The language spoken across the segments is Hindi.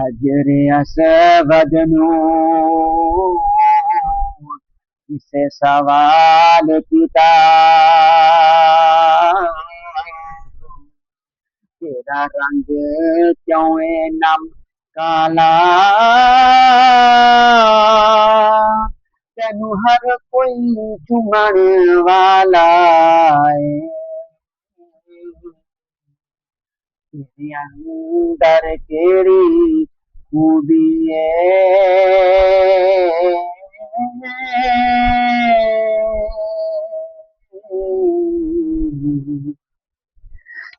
हजर असवद नूर किसे सवाल किता तेरा रंग क्यों है नम काला तेनू हर कोई चुमन वाला है तेरे अंदर केड़ी खूबी है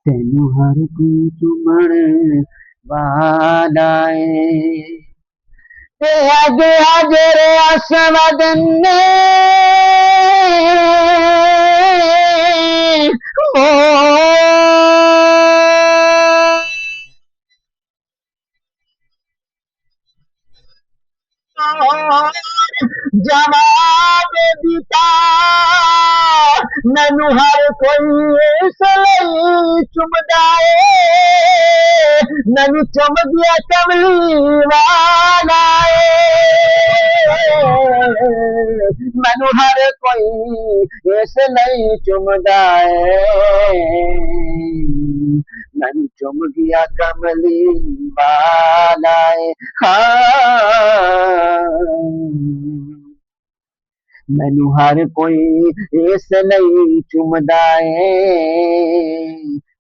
तेनू हर कोई चुमन वाला है ते अगे हजर असवद ने जवाब दिता मैनू हर कोई इसलिए चुमदा है मैनू चुम गया कमली वाला मैनू हर कोई इसलिए चुमदा है मैनू चुम गया कमली वाला है हाँ मैनू हर कोई इस नहीं चुमदा है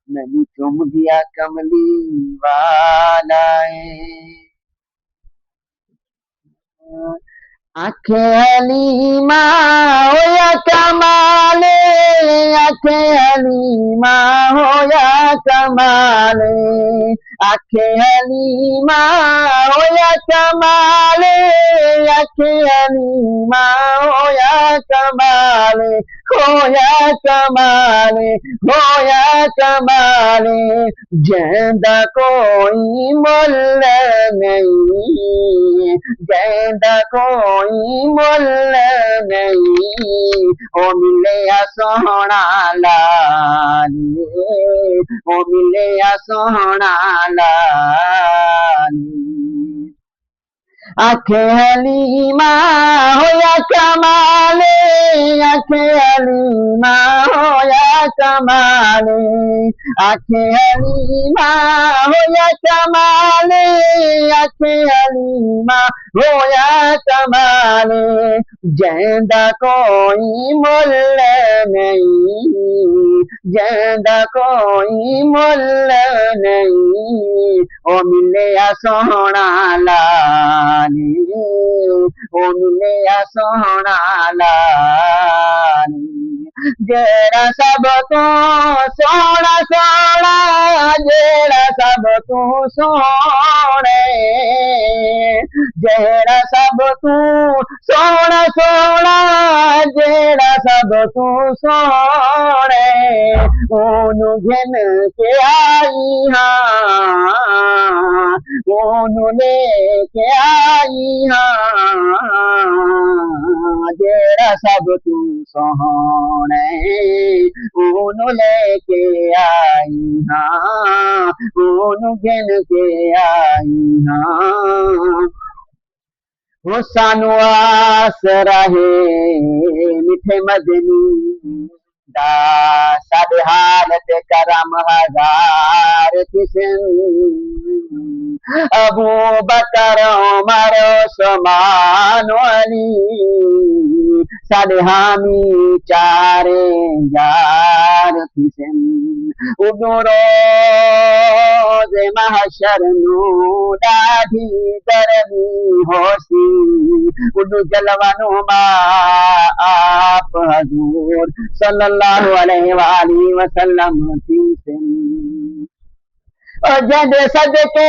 मैनू चुम गया कमली वाला है आखे हलीमा होया कमाले आखे हलीमा होया कमाले आखे हलीमा होया कमाले आखे हलीमा होया कमाले होया कमाले होया कमाले जैंदा कोई मुल नहीं जैंदा कोई मुल नहीं ओ मिले सोहना लाली ओ मिले सोहना लाली आखे हलीमा होया कमाले आखे हलीमा होया कमाले आखे हलीमा होया कमाले आखे हलीमा होया कमाले जैंदा कोई मुल नहीं जैंदा कोई मुल नहीं ओ मिले सोहना लाली ओ मिले सोहना लाली जेड़ा सब तू सोना सोना जेड़ा सब तू सोने जेड़ा सब तू सोना सोना जेड़ा सब तू सोने ओनू घिन के आई हाँ ओनू लेके आई हाँ जेड़ा सब तू सोहने ओनू लेके आई हाँ ओनू घिन के आई हाँ वो सानू आस रहे मिठे मदनी दा साडे हालत करम हजार किस्म अबू बकर उमर उस्मान अली साडे हामी चारे यार किस्म उदो रोज़ महशर नू ॾाढी गर्मी होसी उदो जलवनो मा आप हजूर सल्लल्लाहु अलैहि वसल्लम थी जद सदके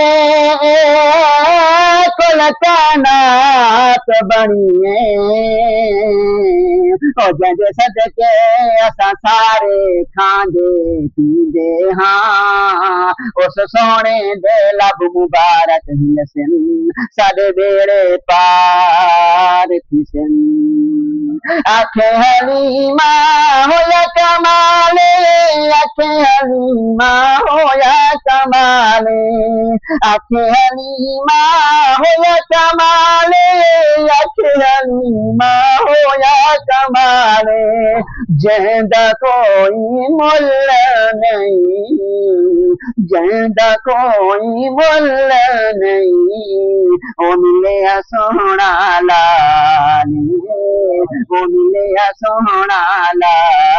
कुल कानात बणिए जद सदके असां सारे खांदे पींदे हाँ उस सोने दे लब मुबारक हिलसिन साडे बेड़े पार थिसन आंखें हलीमा हो या कमाले, आंखें हलीमा हो या कमाले, आंखें हलीमा हो या कमाले, आंखें हलीमा हो या कमाले, जैदा कोई मुल नहीं, जैदा कोई मुल नहीं, ओ मिले सोहना लाली, ओ मिले सोहना लाली।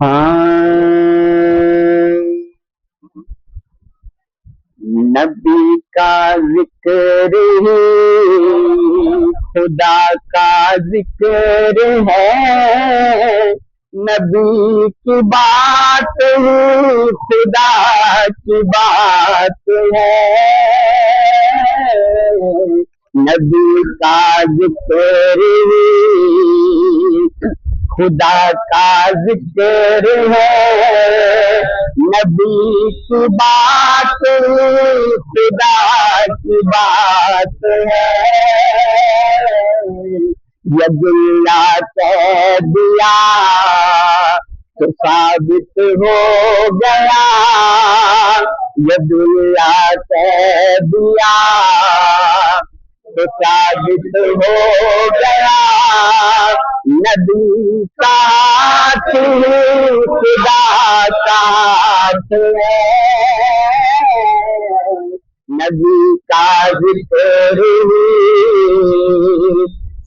हाँ, नबी का जिक्र ही खुदा का जिक्र है, नबी की बात ही खुदा की बात है, नबी का जिक्र ही खुदा का जिक्र है, नबी की बात खुदा की बात है, यदुल्ला कह दिया तो साबित हो गया, यदुल्ला कह दिया तो साबित हो गया, नबी का खुदा साथ है, नबी का जिक्र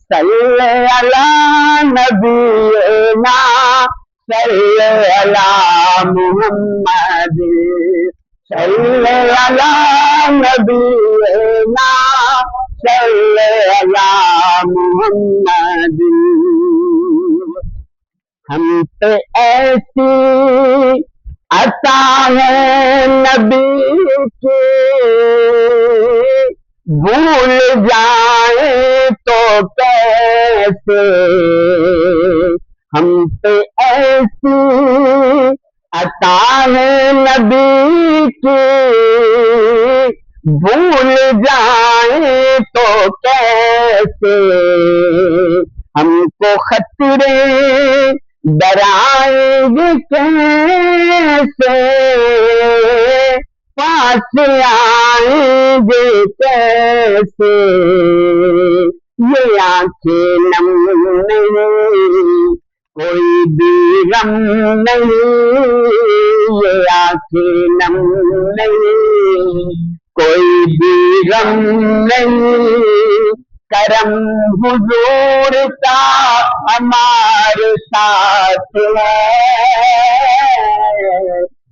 सल्ले अला नबीना, सल्ले अला मुहम्मद, सल्ले अला नबीना, सल्ले अला मुहम्मद। हम पे ऐसी अता है नबी की, भूल जाए तो कैसे, हम पे ऐसी अता है नबी की, भूल जाए तो कैसे, हमको खतरे डराएंगे कैसे, पास आएंगे कैसे, ये आंखें नम नहीं, कोई भी गम नहीं, ये आंखें नम नहीं, कोई भी गम नहीं, करम हुजूर का हमारे साथ है,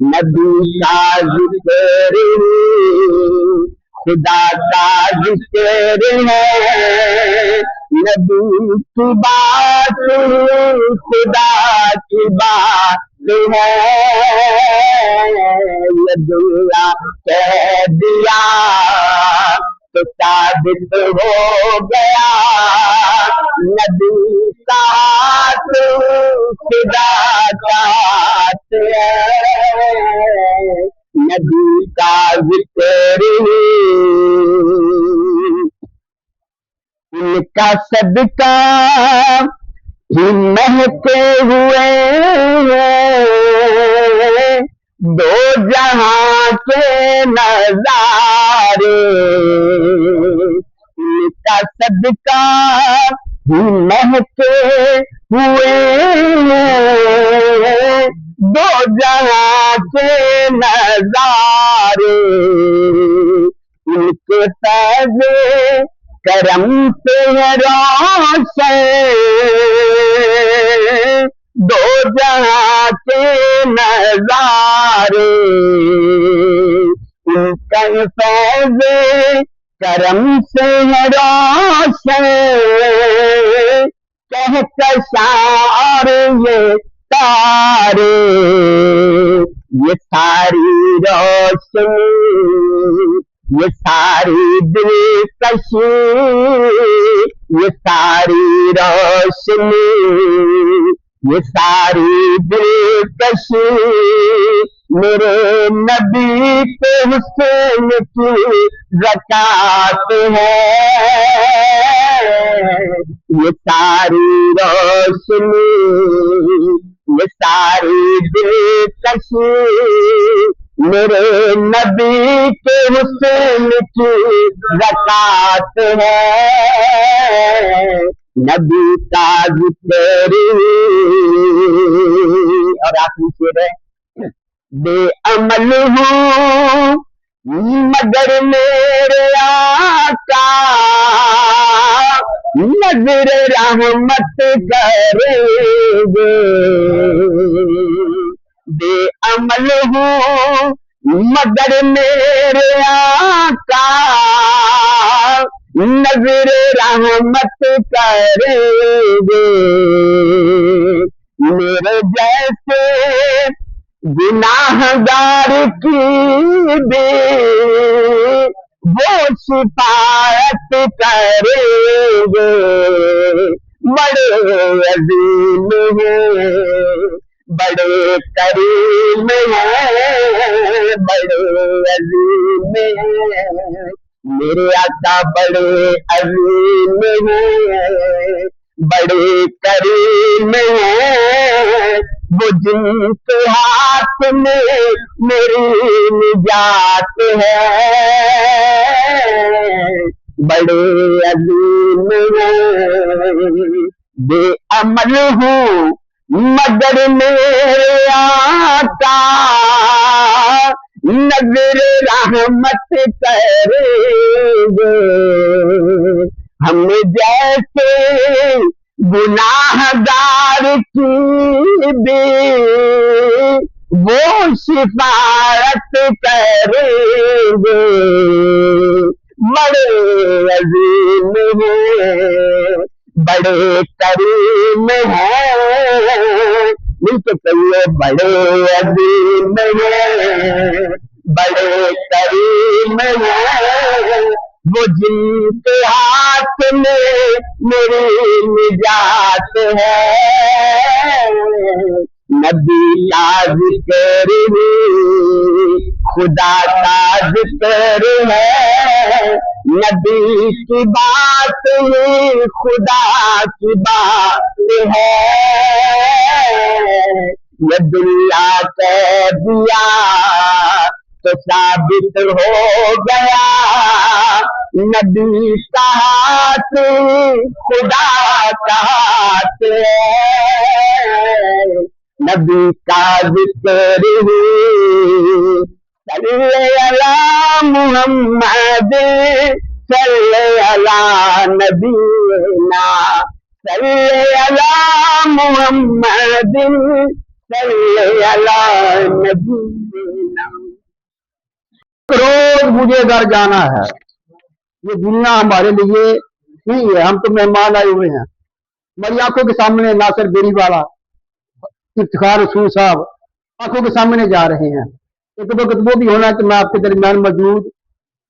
नबी का जिक्र खुदा का जिक्र है, नबी की बात खुदा की बात है, यदुल्ला कह दिया तो साबित हो गया, नबी का हाथ खुदा का हाथ है, नबी का जिक्र उनका सदका ही महके हुए दो जहां के नजारे, उनका सदका ही महके हुए दो जहां के नजारे, उनके फैज़े करम से रोशन दो जहां के नजारे, उनका फैज़े करम से रोशन कह कशार ये तारे, ये सारी रोशनी, ये सारी दिलकशी, ये सारी रोशनी, ये सारी दिलकशी, मेरे नबी के हुस्न की ज़कात है। ये सारी रोशनी, ये सारी दिलकशी मेरे नबी के हुस्न की ज़कात है। नबी का जिक्र और आखिरी शेर है, बेअमल हूँ मगर मेरे आका नजर रहमत करेंगे। बेअमल हूँ मगर मेरे आका नजर रहमत करेंगे। मेरे जैसे गुनाहगार की भी वो शिफायत करेंगे। बड़े अजीम हैं, बड़े करीम हैं, बड़े अजीम हैं, मेरे आका बड़े अजीम हैं, बड़े करीम हैं। वो जिनके हाथ में मेरी निजात है, बड़े अजीम हैं। बेअमल हूँ मगर मेरे आका नजर रहमत करेंगे। हमने जैसे गुनाहगार की भी वो शिफायत करेंगे। बड़े अजीम हैं, बड़े करीम हैं, मिलके कहिए बड़े अजीम हैं, बड़े करीम हैं। वो जिनके हाथ में मेरी निजात है, नबी का जिक्र ही खुदा का जिक्र है। नबी की बात ही खुदा की बात है। ये दुल्ला कह दिया तो साबित हो गया, नबी का हाथ खुदा का हाथ है। नबी का जिक्र ही सल्ले अला मुहम्मद, सल्ले अला नबीना, सल्ले अला मुहम्मद, सल्ले अला नबीना। रोज मुझे घर जाना है, ये दुनिया हमारे लिए नहीं है, हम तो मेहमान आए हुए हैं। हमारी आंखों के सामने नासिर बेरी वाला, इफ्तिखार रसूल साहब आंखों के सामने जा रहे हैं। एक वक्त वो भी होना कि मैं आपके दरमियान मौजूद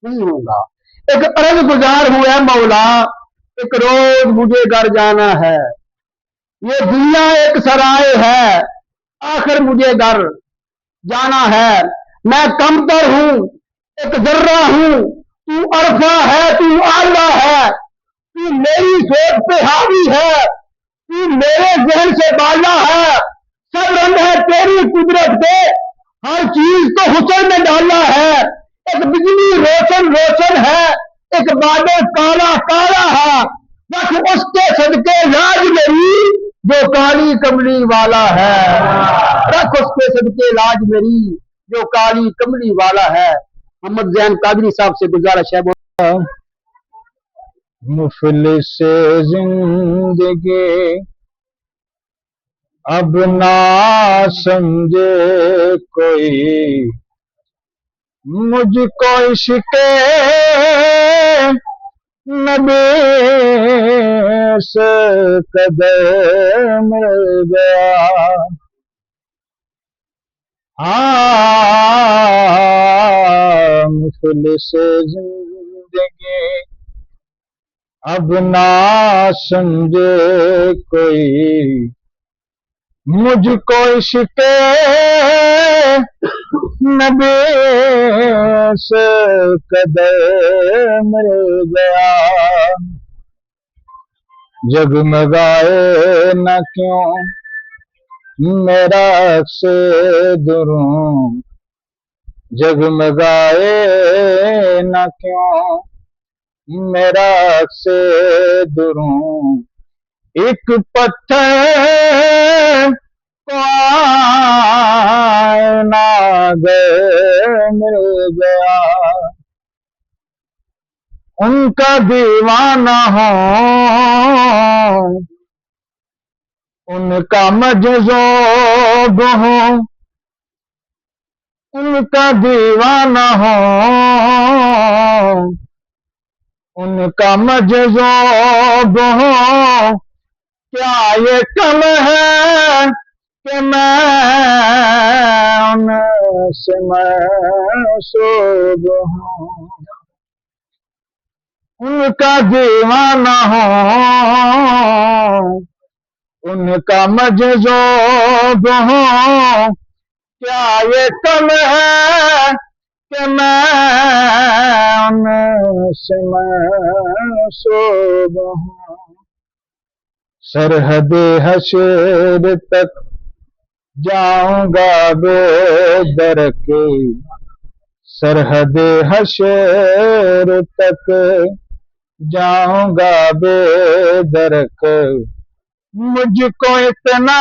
नहीं होगा। एक अर्ज गुजार हुआ है मौला, एक रोज मुझे घर जाना है। ये दुनिया एक सराय है, आखिर मुझे घर जाना है। मैं कमतर हूँ, एक जर्रा हूँ, तू अरफा है, तू आला है, तू मेरी सोच पे हावी है, तू मेरे जहन से बाला है। सब रंग है तेरी कुदरत के, हर चीज को हुस्न में डाला है। एक बिजली रोशन रोशन है, एक बादल काला काला है। रख उसके सदके लाज मेरी जो काली कमली वाला है, रख उसके सदके लाज मेरी जो काली कमली वाला है। मोहम्मद जैन कादरी साहब से गुजारिश है। मुफलिस जिंदगी अब ना समझे कोई, मुझको इश्क़े नबी से कदर मिल गया। मुफलिस जिंदगी अब ना समझे कोई, मुझको इश्क़े नबी से कदम मिल गया, जगमगाए न क्यों मेरा से दुरूं, जगमगाए न क्यों मेरा से दुरूं, एक पत्थर को आईना मिल गया, उनका दीवाना हो उनका मजज़ूब हो, उनका दीवाना हो उनका मजज़ूब हो, क्या ये कम है कि मैं उनसे महसूब हूँ, उनका दीवाना हो उनका मजज़ूब हो, क्या ये कम है कि मैं उनसे महसूब हूँ। सरहद हशर तक जाऊंगा बेदर के, सरहद हशर तक जाऊंगा बेदरक, मुझको इतना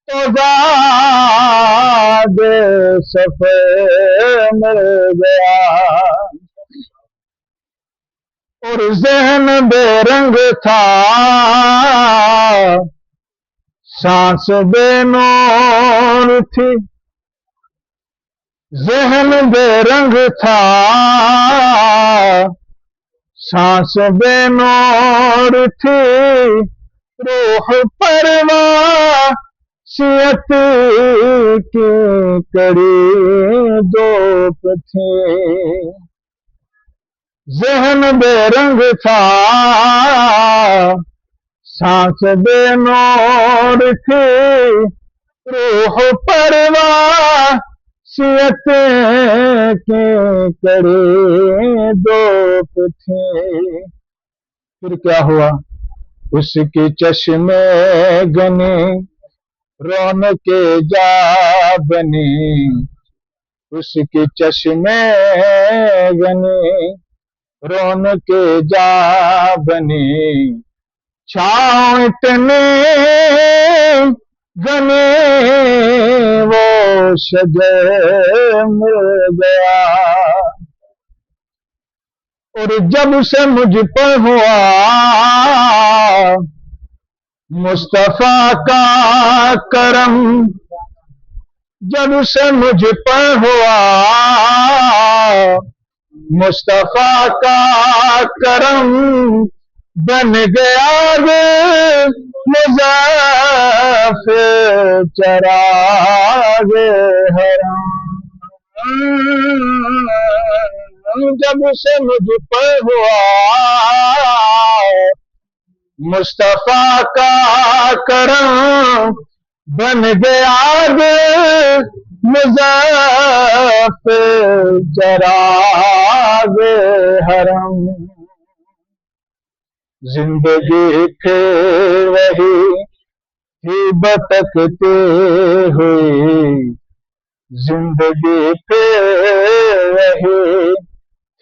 तो ज़ादे सफ़र मिल गया, और ज़हन बेरंग था सांस बेनूर थी, ज़हन बेरंग था सांस बेनूर थी, रूह परवासियत की कड़ी दोप थी, ज़हन बेरंग था सांस बेनूर थी, रूह परवासियत की कड़ी दोप थी। फिर क्या हुआ, उसके चश्मे गने रौनके जा बनी, उसके चश्मे गने रौनके जा बनी, छाँव इतने घने वो शजर मिल गया, और जब से मुझ पर हुआ मुस्तफा का करम, जब से मुझ पर हुआ मुस्तफा का करम, बन गया मुज़फ़्फ़र चराग़ हरम, जब से मुझ पर हुआ मुस्तफा का करम, बन गया मुज़फ़्फ़र चराग़ हरम, जिंदगी फिर वही ही भटकते हुए, जिंदगी फिर वही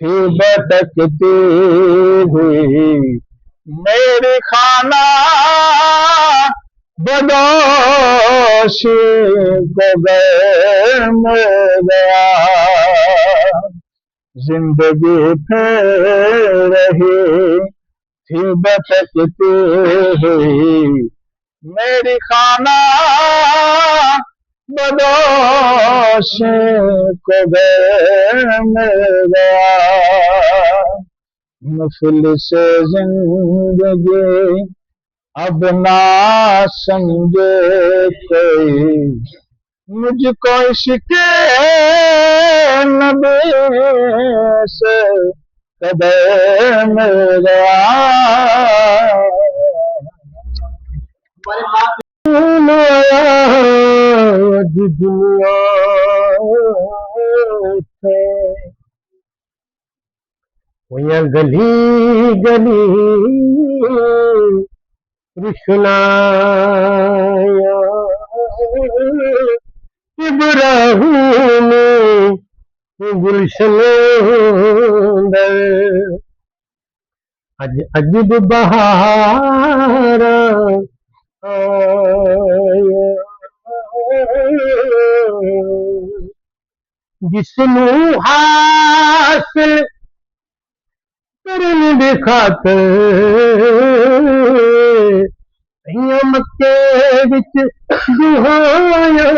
ही भटकती हुई, मेरी खाना बदोशी को गैर मिल गया, जिंदगी फिर रही थी भटकती हुई, मेरी खाना बदोशी को गैर मिल गया, मुफलिस जिंदगी अब ना समझे कोई, मुझको इश्क़े नबी से कदर मिल गया, दुनिया थे हुइयां गली गली रुशनाया इब्राहिम गुलशन दर अज अजब बहारा आया जिसनू हासिल करन दे खातर मक्के विच दुहाया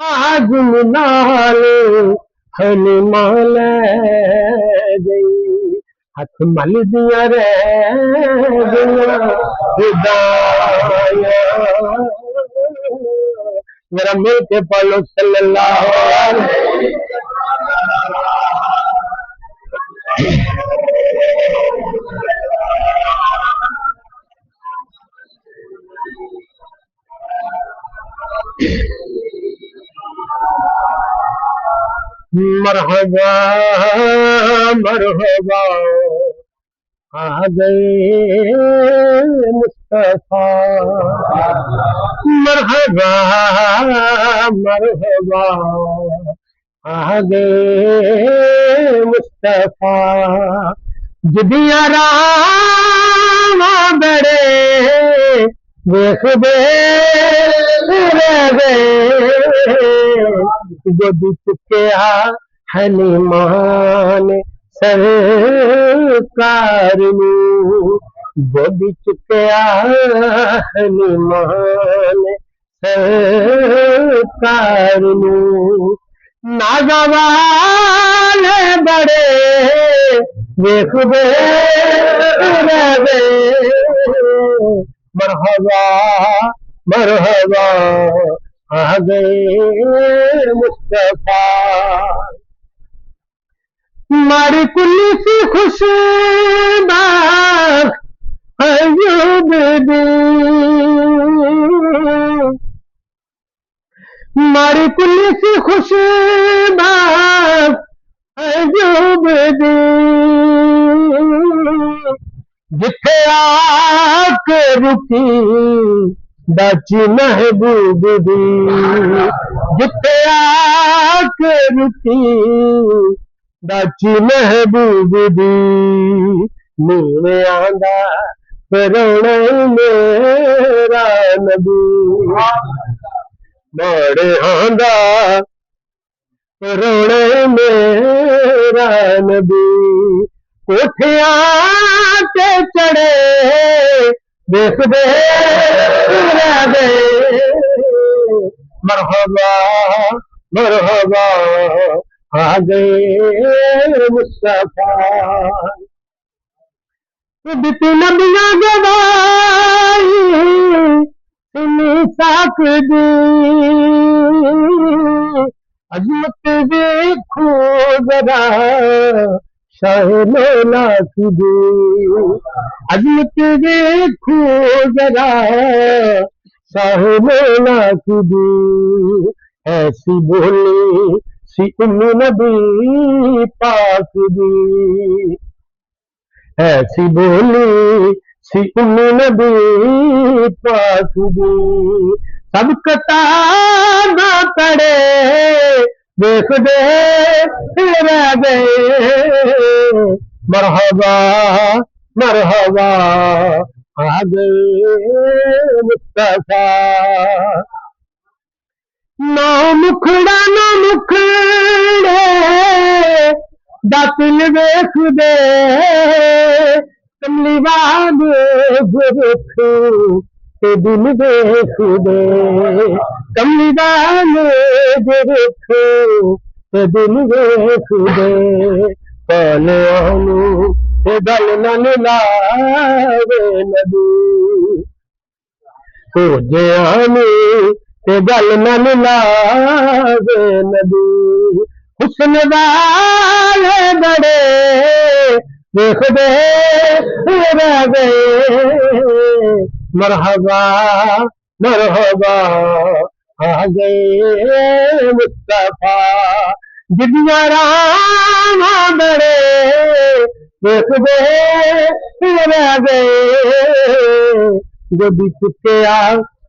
आज नाल हलीमा लै गई हथ मल दिया रह गया खुदाया मेरा मिल के पढ़ो सल्लल्लाहु अलैहि मरहबा मरहबा आ गए मुस्तफा मरहबा मरहबा आ गए मुस्तफा जदिया रामा बड़े देखदे रह गए गोदी चुकिया हलीमान सरकार नू गोदी चुकिया हलीमान सरकार नू नागवाल बड़े देखदे रह गए मरहबा मरहबा आ गए मुस्तफा मारी कुल्ली सी खुशबाग अयूब दी मारी कुल्ली सी खुशबाग अयूब दी जिथे आके रुकी दाची महबूब दी जिथे आके रुकी दाची महबूब दी नीवे आंदा परौने मेरा नबी बड़े आंदा परौने मेरा नबी कोठिया ते चढ़े देखदे रह गए मरहबा मरहबा आ गए मुस्तफा बीती नबियां गवाही सुनी साक दी अजमत देखो जरा शाहनो नाखदी अजमत देखो जरा शाहनो नाखदी ऐसी बोली सी उम्मी नबी पाक दी ऐसी बोली सी उम्मी नबी पाक दी सब किताब पढ़े देखदे रह गए मरहबा मरहबा आ गए मुस्तफा नौ मुखड़ा नौ मुखड़े दातिल वेखदे कमली वाले गुरख ते दिल वेखदे कमली वाले गुरख ते दिल वेखदे पालियानू ते गल न लावे नबी खोजियानू ते गल न लावे नबी हुस्न वाले बड़े देखदे रह गए मरहबा मरहबा आ गए मुस्तफा जिदिया राम बड़े देखदे रह गए जब चुकया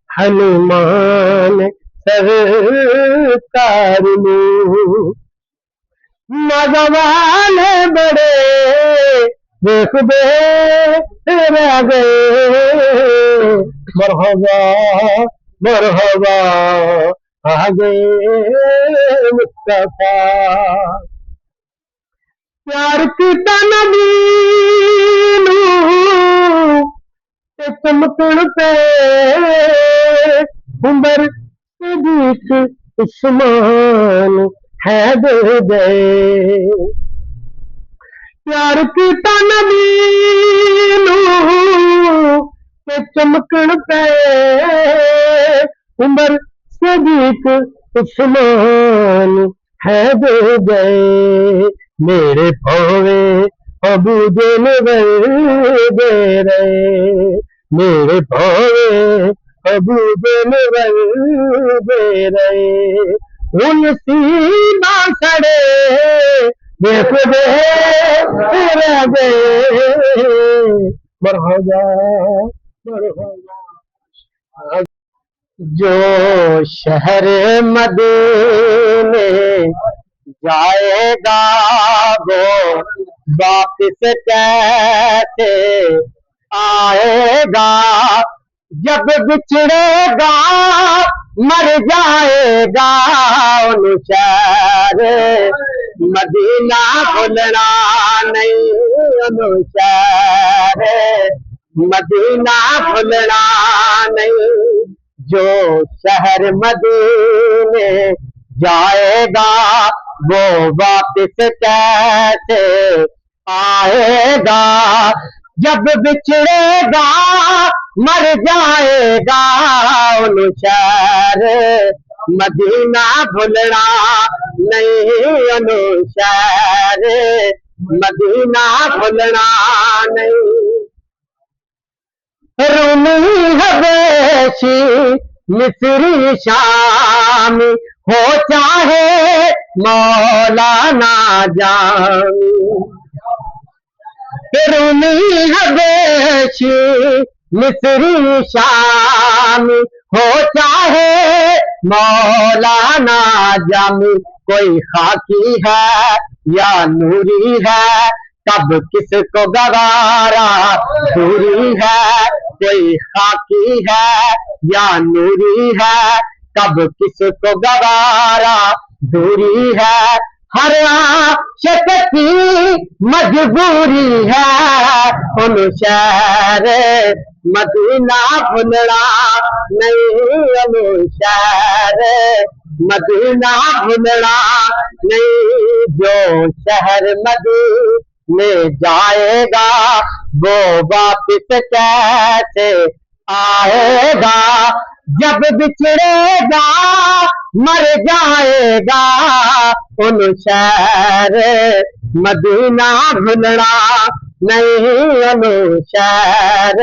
हनुमान सरकार नू नगवाल बड़े देखदे रह गए मरहबा मरहबा आ गए मुस्तफा प्यार कीता नबी नू ते चमकण पे उमर सदीक उस्मान है दे गए प्यार कीता नबी नू ते चमकण पे उमर सदीक उस्मान है दे गए मेरे भावे अबू दिल दे रहे मेरे भावे अबू दिल दे रहे उन सीना सड़े देख दे रह गए मरहबा मरहबा जो शहर मदीने जाएगा वो वापिस कैसे आएगा जब बिछड़ेगा मर जाएगा उन शहर मदीना भूलना नहीं उन शहर मदीना भूलना नहीं जो शहर मदीने जाएगा वो वापिस कैसे आएगा जब बिछड़ेगा मर जाएगा उन शहर मदीना भूलना नहीं उन शहर मदीना भूलना नहीं रूमी हवेशी मिस्री शामी हो चाहे मौलाना जामी रूमी हवेशी मिस्री शामी हो चाहे मौलाना जामी कोई खाकी है या नूरी है तब किसको गवारा दूरी है कोई खाकी है या नूरी है कब किसको गवारा दूरी है हर आशिक की मजबूरी है उन शहर मदीना भूलना नहीं उन शहर मदीना भूलना नहीं जो शहर मदीने जाएगा वो वापिस कैसे आएगा जब बिछड़ेगा मर जाएगा उन शहर मदीना भूलना नहीं उन शहर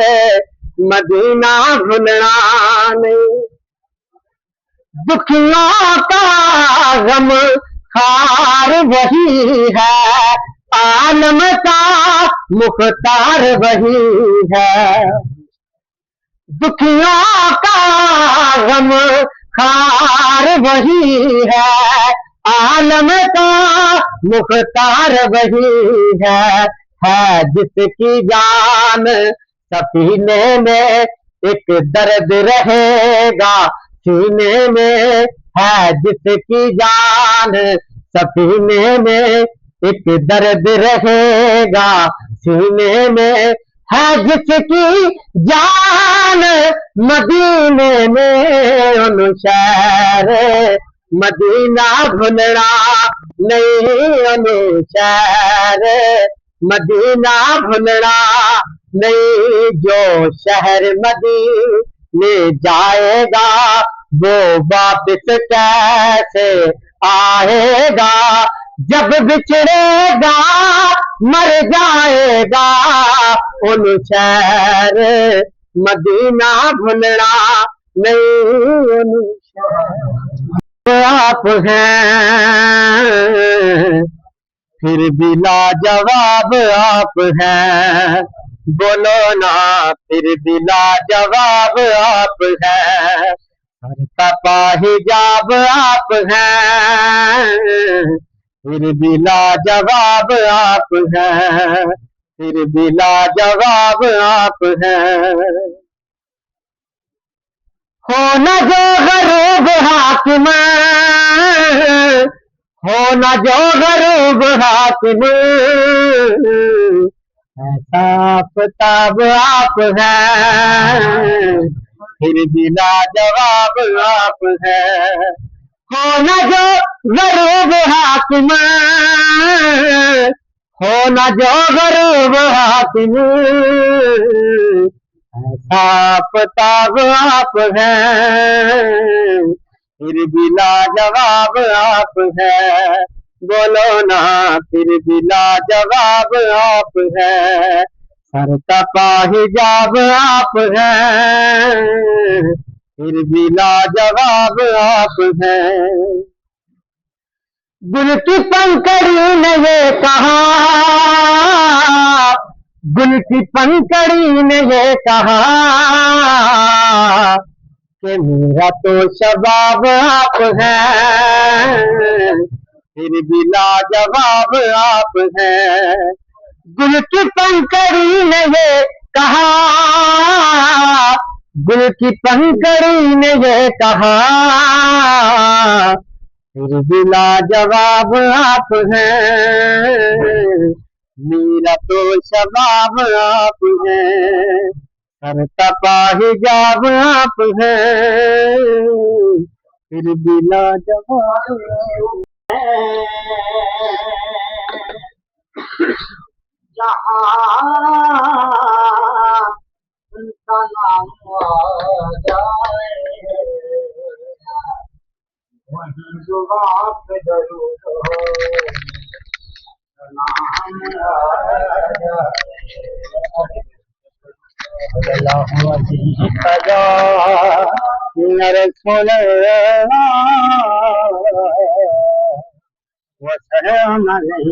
मदीना भूलना नहीं दुखियों का गम खार वही है आलम का मुख्तार वही है दुखियों का गम खार वही है आलम का मुख्तार वही है जिसकी जान सफीने में एक दर्द रहेगा सीने में है जिसकी जान सफीने में एक दर्द रहेगा सीने में है जिसकी जान मदीने में उन शहर मदीना भूलना नहीं उन शहर मदीना भूलना नहीं जो शहर मदीने जाएगा वो वापिस कैसे आएगा जब बिछड़ेगा मर जाएगा उन शहर मदीना भूलना नहीं उन आप हैं, फिर भी लाजवाब आप हैं। बोलो ना, फिर भी लाजवाब आप हैं। हर तपा हिजाब आप हैं, फिर भी लाजवाब आप हैं। फिर भी लाजवाब आप हैं। हो न जो गरीब हाकिम, हो न जो गरीब हाकिम, ऐसा आफताब आप हैं, फिर भी लाजवाब आप हैं। हो न जो गरीब हाकिम, हो न जो गरीब हाकिम, ऐसा आफताब आप हैं, फिर भी लाजवाब आप हैं। बोलो ना, फिर भी लाजवाब आप हैं। सर तपा हिजाब आप हैं, फिर भी लाजवाब आप हैं। गुल की पंखड़ी ने ये कहा, गुल की पंखड़ी ने ये कहा कि मेरा तो शबाब आप हैं, फिर भी लाजवाब आप हैं। गुल की पंखड़ी ने ये कहा, गुल की पंखड़ी ने ये कहा, फिर भी लाजवाब आप हैं, मेरा तो शबाब आप हैं। हर तपा हिजाब आप हैं, फिर भी लाजवाब हैं। जहाँ उनका नाम आ जाए, वहीं जुबान पे जरूर नाम आ जाए।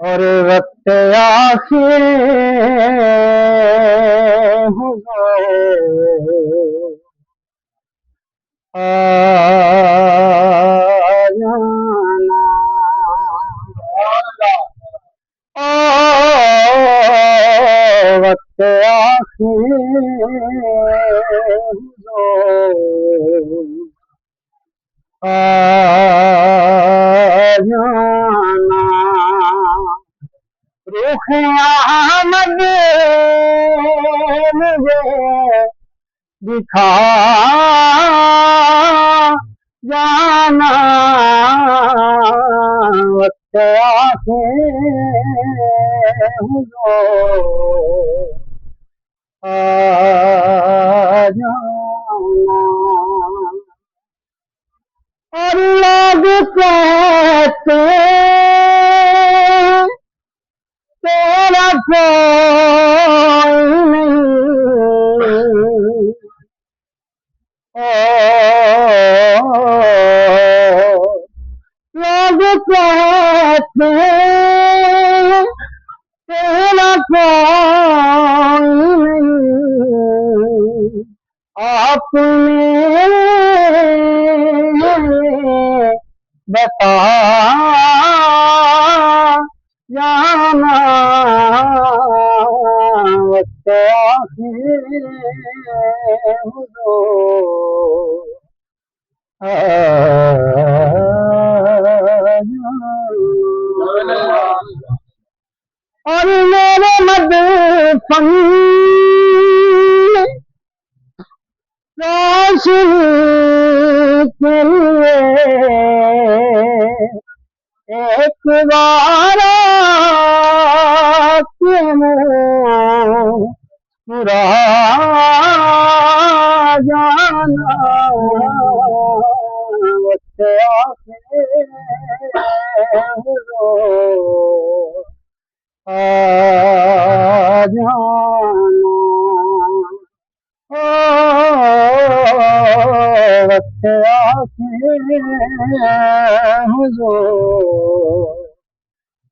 और वक्त आखिर वक्त रुख अहमद मुझे दिखा जाना, वक्त आ जाना। और लोग कहते तेरा कोई नहीं, लोग कहते तेरा कोई नहीं, आपने बता जाना, वक्त आखिर आ जाना। और मेरे मदफन रोशनी के लिए एक बार आके मुस्कुरा जाना, वक्त आखिर आ जाना ओ वक्त आके हुजूर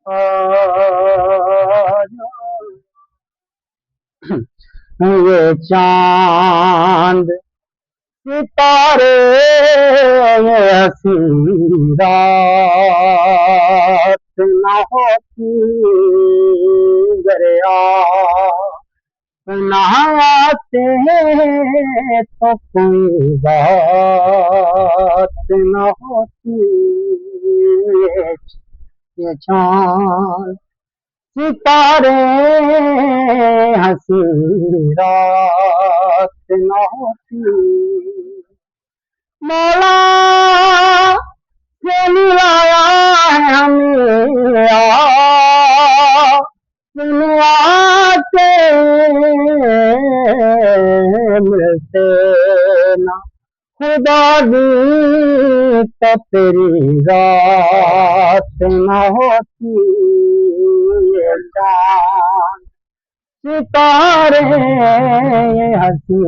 आ जाओ। ये चांद सितारे ये हंसी रात न होती दरिया नहाते तो कोई बात न होती। ये चांद सितारे हंसी रात न होती। मौला से मिलाया है हमें दुनिया के मिलते ना खुदा दी तो तेरी रात न होती। ये चांद सितारे हंसी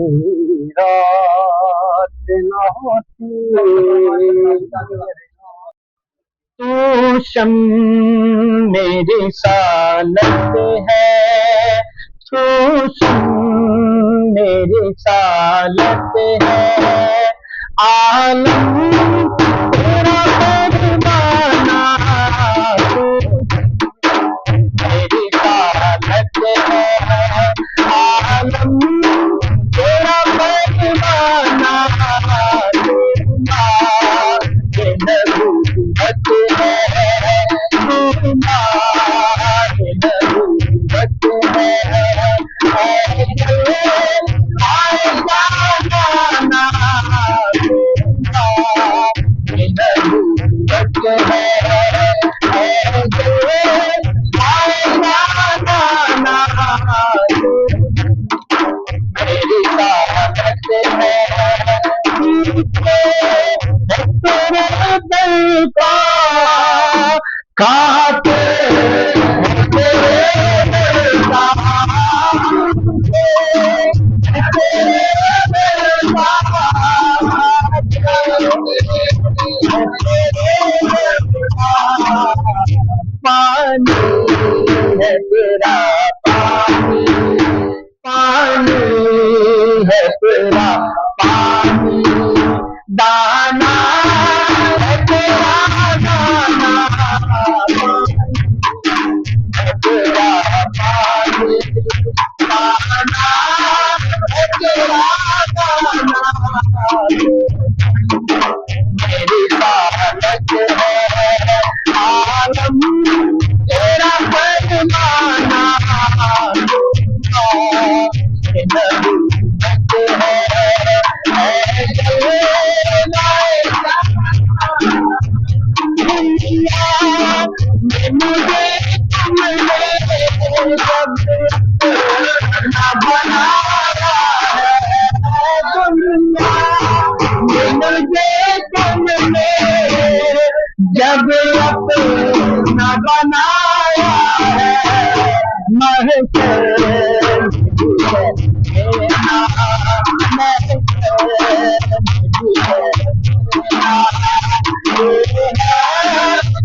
रात न होती। तू शम मेरी सालत है तू शम मेरी सालत है आलम तेरा परवाना तू मेरी सालत है आलम तेरा परवाना नबूवत है तुम्हारी नबूवत है आए जाना तुम्हारी नबूवत है आए जाना मेरी साहबत है तेरे दिल का खाते तेरे दिल का तेरे दिल का पानी है तेरा पानी पानी है तेरा पानी दाना है तेरा दाना है तेरा पानी दाना है तेरा दाना मेरी साहबत है आलम तेरा फरमाना मुझे तुमने बनाया है दुनिया मुझे तुमने जब अपना बनाया है महशर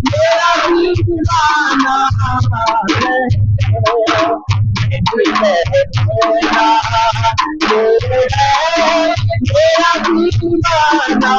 मेरा दीवाना मेरा दीवाना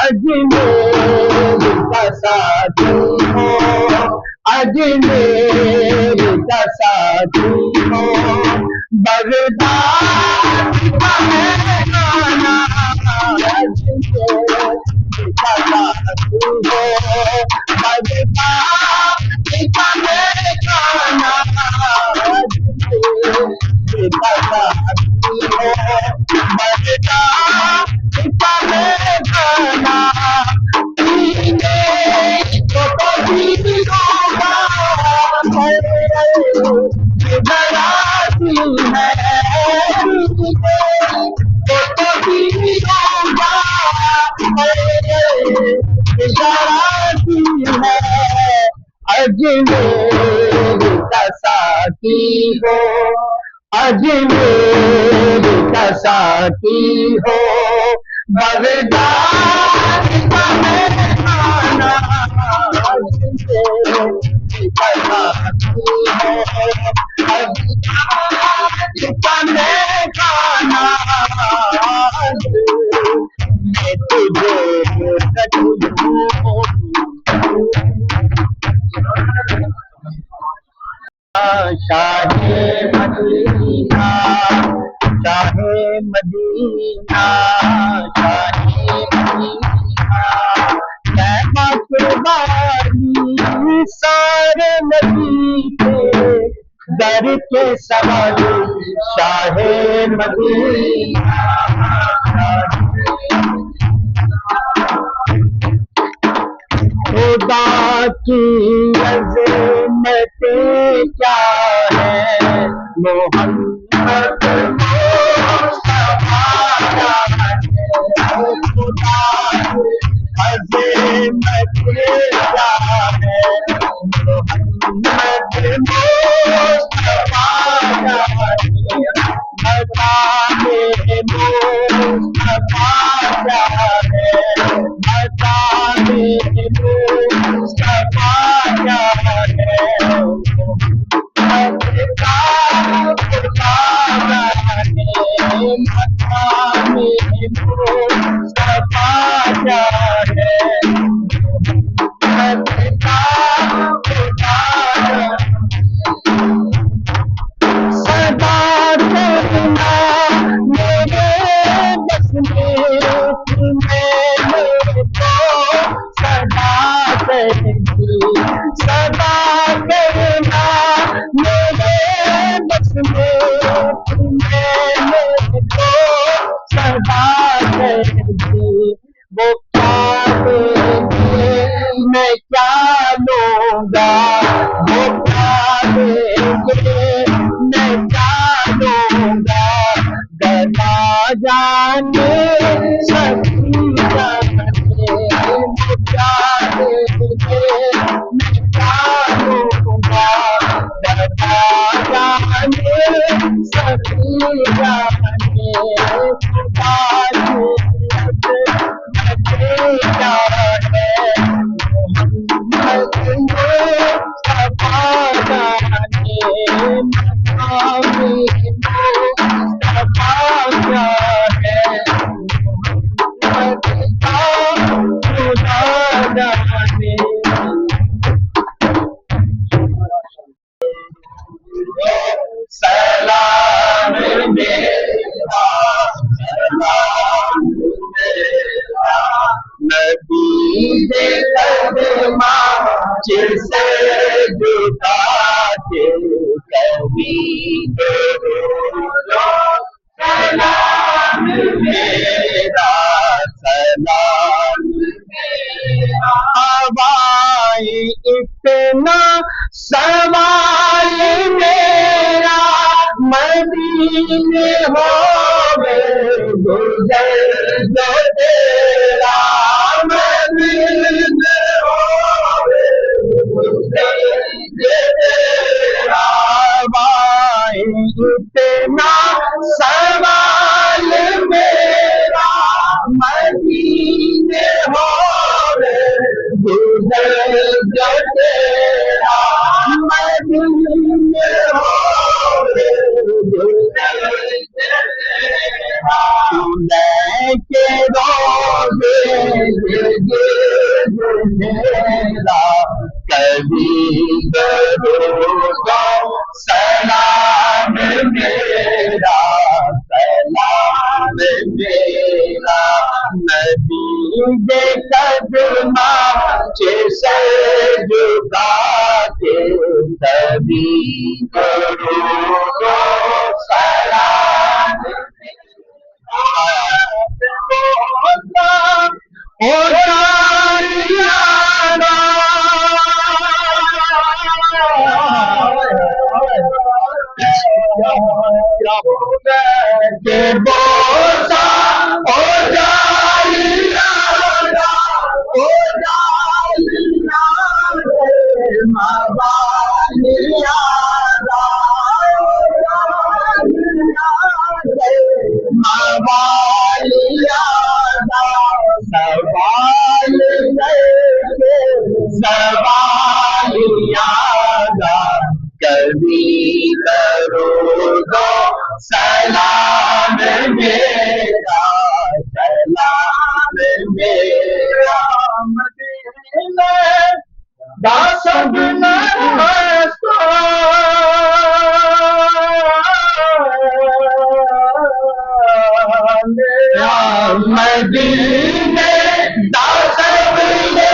अजमेर का साथी हो, अजमेर का साथी हो, बगदाद का है गाना। अजमेर का साथी हो, बगदाद का है गाना। अजमेर का साथी हो, बगदाद का है गाना। अजमेर का साथी हो, अजमेर का साथी हो, बगदाद का है खाना। अजमेर का साथी हो, बगदाद का है खाना। मैं तुझे रखूं Shah Medina, Shah Medina, Shah Medina. तैबा कुर्बानी सारे नबी के दर के सवारी। शाहे मदीना, खुदा की अज़मतें क्या है, मोहम्मद मुस्तफा का है। खुदा की अज़मतें क्या है, मोहम्मद मुस्तफा का है। बताने मुस्तफा क्या है, बताने मुस्तफा क्या है। मुस्तफा क्या है। सदा करना मेरे बस में, मैंने तो सदा करेगी। सदा करना मेरे बस में, मैंने तो सदा करेगी। वो क्या देंगे मैं क्या लूंगा, वो क्या देंगे मैं क्या लूंगा। गला जाने सभी जाने, वो क्या देंगे मैं क्या लूंगा। गला जाने सभी जाने, खुदा क्या है। सलाम मेरा, सलाम मेरा, नबी दे कदमा जिसे जुदा के कभी बोलो। सलाम मेरा, सलाम मेरा। हवाई इतना सवाल मेरा, मदीने हो गए गुजर जो तेरा मदीने होवे, गुजर जो तेरा भाई इतना सवाल मेरा मदीने होवे, गुजर जो तेरा मदीने होवे, गुजर के रोज़े मेरा कभी करो सलाम मेरा, सलाम मेरा नबी के कदमा से झुका के कभी करो सलाम के बोसा ओ जालिया ओ जालिया मवालिया मवालिया सवाल सवालिया कभी करो दो सलाम मेरा, सलाम मेरा मदीने दा सबना मदीने दा सबना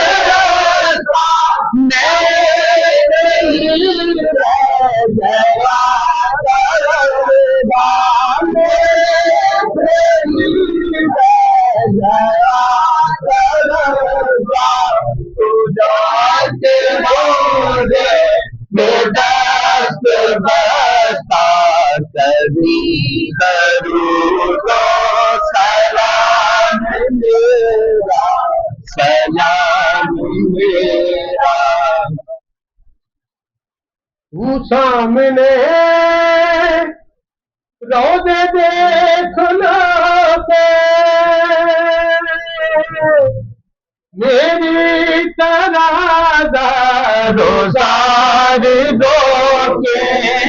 कभी करूँ तो सलाम मेरा, सलाम मेरा तू सामने रोज़े देखना पे मेरी तरह रोज़ार दो के